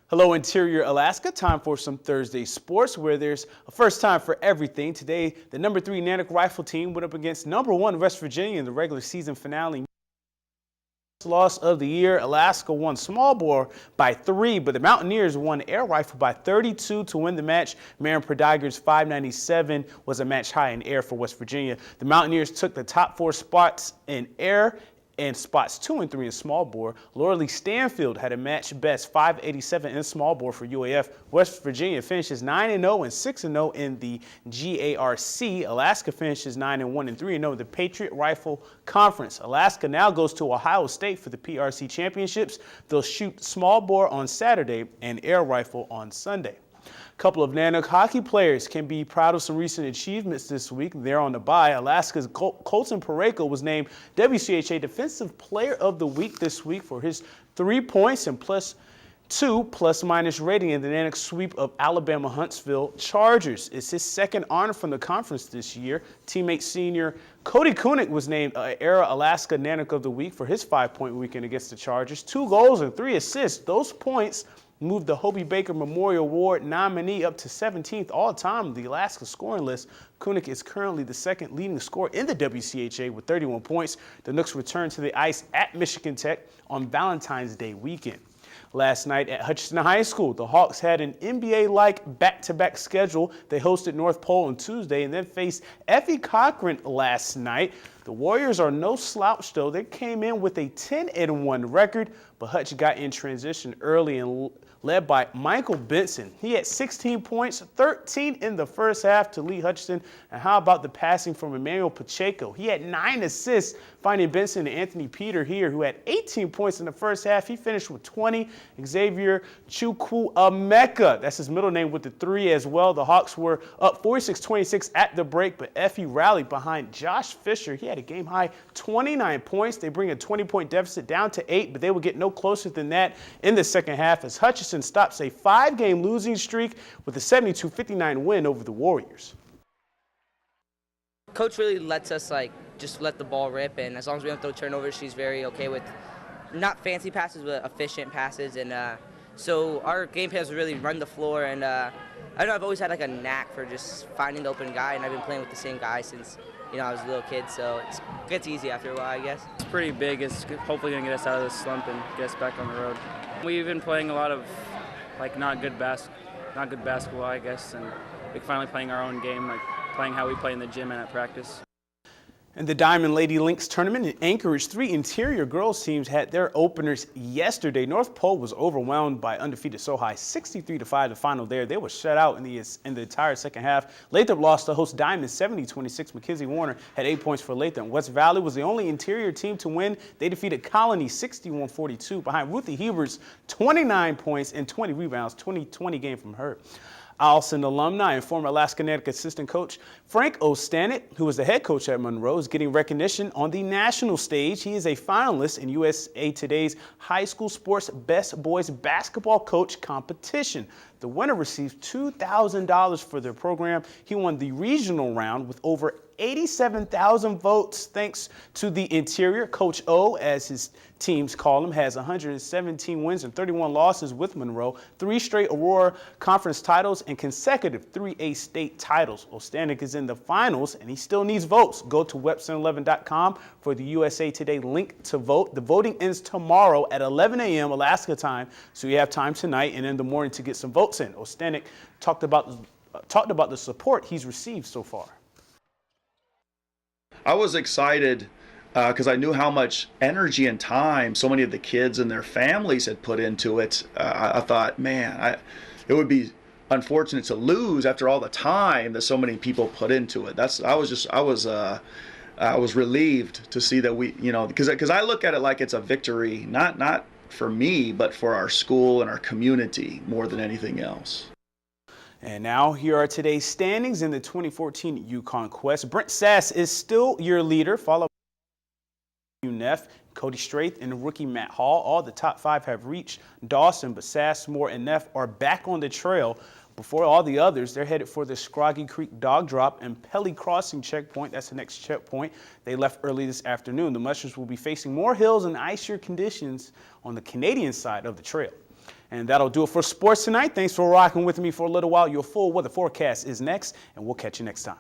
Hello, Interior Alaska. Time for some Thursday sports where there's a first time for everything. Today, the number 3 Nanook Rifle team went up against number 1 West Virginia in the regular season finale. Loss of the year, Alaska won small bore by 3, but the Mountaineers won air rifle by 32 to win the match. Marin Prodiger's 597 was a match high in air for West Virginia. The Mountaineers took the top 4 spots in air and spots 2 and 3 in small bore. Laura Stanfield had a match best 587 in small bore for UAF. West Virginia finishes 9-0 and 6-0 in the GARC. Alaska finishes 9-1 and 3-0 in the Patriot Rifle Conference. Alaska now goes to Ohio State for the PRC Championships. They'll shoot small bore on Saturday and air rifle on Sunday. A couple of Nanook hockey players can be proud of some recent achievements this week. They're on the bye. Alaska's Colton Parayko was named WCHA Defensive Player of the Week this week for his 3 points and +2 rating in the Nanook sweep of Alabama Huntsville Chargers. It's his second honor from the conference this year. Teammate senior Cody Kunick was named Era Alaska Nanook of the Week for his 5-point weekend against the Chargers. 2 goals and 3 assists. Those points moved the Hobie Baker Memorial Award nominee up to 17th all-time on the Alaska scoring list. Kunick is currently the second leading scorer in the WCHA with 31 points. The Nooks return to the ice at Michigan Tech on Valentine's Day weekend. Last night at Hutchinson High School, the Hawks had an NBA-like back-to-back schedule. They hosted North Pole on Tuesday and then faced Effie Cochran last night. The Warriors are no slouch, though. They came in with a 10-1 record, but Hutch got in transition early and led by Michael Benson. He had 16 points, 13 in the first half to lead Hutchinson. And how about the passing from Emmanuel Pacheco? He had 9 assists, finding Benson and Anthony Peter here, who had 18 points in the first half. He finished with 20. Xavier Chukwuemeka, that's his middle name, with the 3 as well. The Hawks were up 46-26 at the break, but Effie rallied behind Josh Fisher. He had a game-high 29 points. They bring a 20-point deficit down to 8, but they will get no closer than that in the second half as Hutchinson stops a 5-game losing streak with a 72-59 win over the Warriors. Coach really lets us just let the ball rip, and as long as we don't throw turnovers, she's very okay with not fancy passes, but efficient passes. And so our game plan is really run the floor. And I don't know, I've always had a knack for just finding the open guy, and I've been playing with the same guy since I was a little kid. So it gets easy after a while, I guess. It's pretty big. It's hopefully going to get us out of this slump and get us back on the road. We've been playing a lot of not good basketball, I guess, and finally playing our own game, playing how we play in the gym and at practice. In the Diamond Lady Lynx tournament in Anchorage, 3 interior girls teams had their openers yesterday. North Pole was overwhelmed by undefeated Sohai, 63-5 the final there. They were shut out in the entire second half. Lathrop lost to host Diamond 70-26. Mackenzie Warner had 8 points for Lathrop. West Valley was the only interior team to win. They defeated Colony 61-42 behind Ruthie Hubert's 29 points and 20 rebounds, 20 game from her. Allison alumni and former Alaska Nanook assistant coach Frank Ostanek, who was the head coach at Monroe, is getting recognition on the national stage. He is a finalist in USA Today's High School Sports Best Boys Basketball Coach competition. The winner receives $2,000 for their program. He won the regional round with over 87,000 votes thanks to the interior. Coach O, as his teams call him, has 117 wins and 31 losses with Monroe, 3 straight Aurora Conference titles, and consecutive 3A state titles. Ostanek is in the finals, and he still needs votes. Go to webcenter11.com for the USA Today link to vote. The voting ends tomorrow at 11 a.m. Alaska time, so you have time tonight and in the morning to get some votes in. Ostanek talked about the support he's received so far. I was excited because I knew how much energy and time so many of the kids and their families had put into it. I thought, man, it would be unfortunate to lose after all the time that so many people put into it. I was relieved to see that we, because I look at it like it's a victory, not for me, but for our school and our community more than anything else. And now here are today's standings in the 2014 Yukon Quest. Brent Sass is still your leader, followed by Neff, Cody Straith, and rookie Matt Hall. All the top 5 have reached Dawson, but Sass, Moore, and Neff are back on the trail. Before all the others, they're headed for the Scroggy Creek Dog Drop and Pelly Crossing checkpoint. That's the next checkpoint. They left early this afternoon. The Mushrooms will be facing more hills and icier conditions on the Canadian side of the trail. And that'll do it for sports tonight. Thanks for rocking with me for a little while. Your full weather forecast is next, and we'll catch you next time.